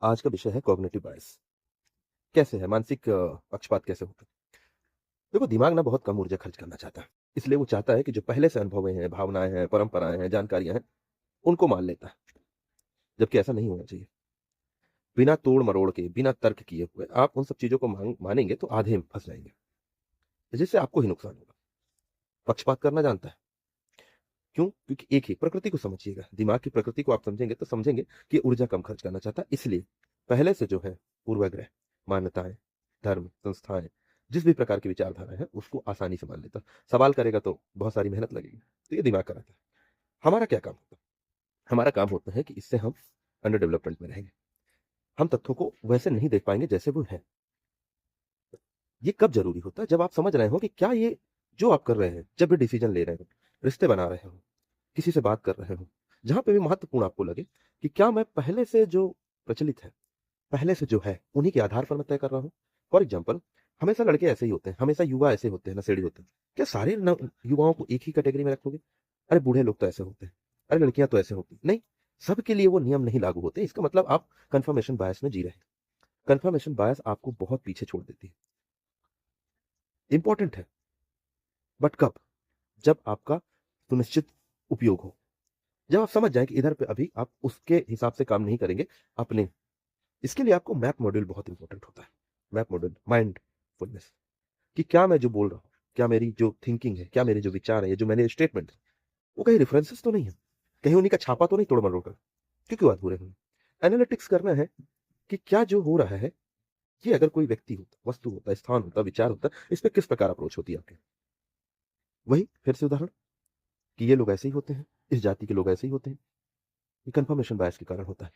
आज का विषय है कॉग्निटिव बायस। कैसे है मानसिक पक्षपात कैसे होता है? देखो, दिमाग ना बहुत कम ऊर्जा खर्च करना चाहता है। इसलिए वो चाहता है कि जो पहले से अनुभवें हैं, भावनाएं हैं, परंपराएं हैं, जानकारियां हैं, उनको मान लेता है। जबकि ऐसा नहीं होना चाहिए। बिना तोड़ मरोड़ के, बिना तर्क किए हुए आप उन सब चीजों को मानेंगे तो आधे में फंस जाएंगे, जिससे आपको ही नुकसान होगा। पक्षपात करना जानता है। क्यों? क्योंकि एक ही प्रकृति को समझिएगा, दिमाग की प्रकृति को आप समझेंगे तो समझेंगे कि ऊर्जा कम खर्च करना चाहता है। इसलिए पहले से जो है पूर्वाग्रह, मान्यताएं, धर्म, संस्थाएं, जिस भी प्रकार की विचारधारा है उसको आसानी से मान लेता है। सवाल करेगा तो बहुत सारी मेहनत लगेगी। तो ये दिमाग कराता है। हमारा क्या काम होता है? हमारा काम होता है कि इससे हम अंडर डेवलपमेंट में रहेंगे। हम तथ्यों को वैसे नहीं देख पाएंगे जैसे वो है। ये कब जरूरी होता है? जब आप समझ रहे हो कि क्या ये जो आप कर रहे हैं, जब भी डिसीजन ले रहे हो, रिश्ते बना रहे हो, किसी से बात कर रहे हो, जहाँ पे भी महत्वपूर्ण आपको लगे कि क्या मैं पहले से जो प्रचलित है, पहले से जो है, उन्हीं के आधार पर मैं तय कर रहा हूँ। फॉर एग्जाम्पल, हमेशा लड़के ऐसे ही होते हैं, हमेशा युवा ऐसे होते हैं, नशेड़ी होते हैं। क्या सारे युवाओं को एक ही कैटेगरी में रखोगे? अरे बूढ़े लोग तो ऐसे होते हैं, अरे लड़कियां तो ऐसे होती नहीं। सबके लिए वो नियम नहीं लागू होते। इसका मतलब आप कंफर्मेशन बायस में जी रहे हैं। कंफर्मेशन बायस आपको बहुत पीछे छोड़ देती है। इंपॉर्टेंट है, बट कब? जब आपका सुनिश्चित उपयोग हो। जब आप समझ जाएं कि इधर पे अभी आप उसके हिसाब से काम नहीं करेंगे अपने। इसके लिए आपको मैप मॉड्यूल बहुत इंपॉर्टेंट होता है। मैप मॉड्यूल, माइंडफुलनेस, कि क्या मैं जो बोल रहा हूँ, क्या मेरी जो थिंकिंग है, क्या मेरे जो विचार है, ये जो मैंने स्टेटमेंट है, वो कहीं रेफरेंसेस तो नहीं है, कहीं उन्हीं का छापा तो नहीं तोड़ मरोड़ कर, क्योंकि बात अधूरे हुए। एनालिटिक्स करना है कि क्या जो हो रहा है, ये अगर कोई व्यक्ति होता, वस्तु होता, स्थान होता, विचार होता, इस पर किस प्रकार अप्रोच होती है आपकी। वही फिर से उदाहरण कि ये लोग ऐसे ही होते हैं, इस जाति के लोग ऐसे ही होते हैं। ये कंफर्मेशन बायस के कारण होता है।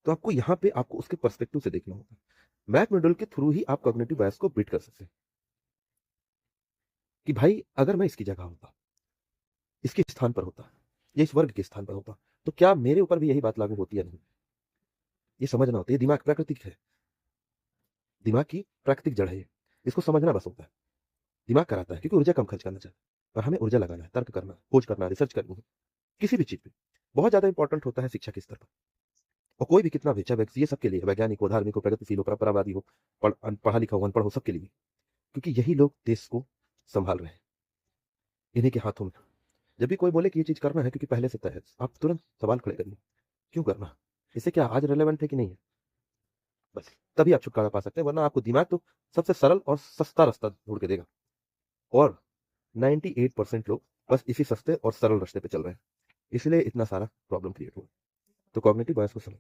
तो आपको यहाँ पे आपको उसके पर्सपेक्टिव से देखना होगा। मैप मॉड्यूल के थ्रू ही आप कॉग्निटिव बायस को बीट कर सकते हैं कि भाई अगर मैं इसकी जगह होता, इसके स्थान पर होता, या इस वर्ग के स्थान पर होता, तो क्या मेरे ऊपर भी यही बात लागू होती है? नहीं। ये समझना होता है। ये दिमाग प्राकृतिक है, दिमाग की प्राकृतिक जड़ है ये। इसको समझना बस होता है। दिमाग कराता है क्योंकि ऊर्जा कम खर्च करना चाहता है, और हमें ऊर्जा लगाना है, तर्क करना, खोज करना, रिसर्च करनी है, किसी भी चीज पे। बहुत ज्यादा इंपॉर्टेंट होता है शिक्षा के स्तर पर। और कोई भी कितना बेचा व्यक्ति, ये सबके लिए, वैज्ञानिक हो, धार्मिक हो, प्रगतिशील हो, परंपरावादी हो, पढ़ा लिखा हो, अनपढ़ हो, सबके लिए। क्योंकि यही लोग देश को संभाल रहे हैं, इन्हीं के हाथों में। जब भी कोई बोले कि ये चीज करना है क्योंकि पहले से तय है, आप तुरंत सवाल खड़े करिए, क्यों करना? इससे क्या आज रेलेवेंट है कि नहीं है? बस तभी आप छुटकारा पा सकते हैं, वरना आपको दिमाग तो सबसे सरल और सस्ता रास्ता ढूंढ के देगा। और 98% लोग बस इसी सस्ते और सरल रास्ते पे चल रहे हैं, इसलिए इतना सारा प्रॉब्लम क्रिएट हुआ। तो कॉग्निटिव बायस को समझ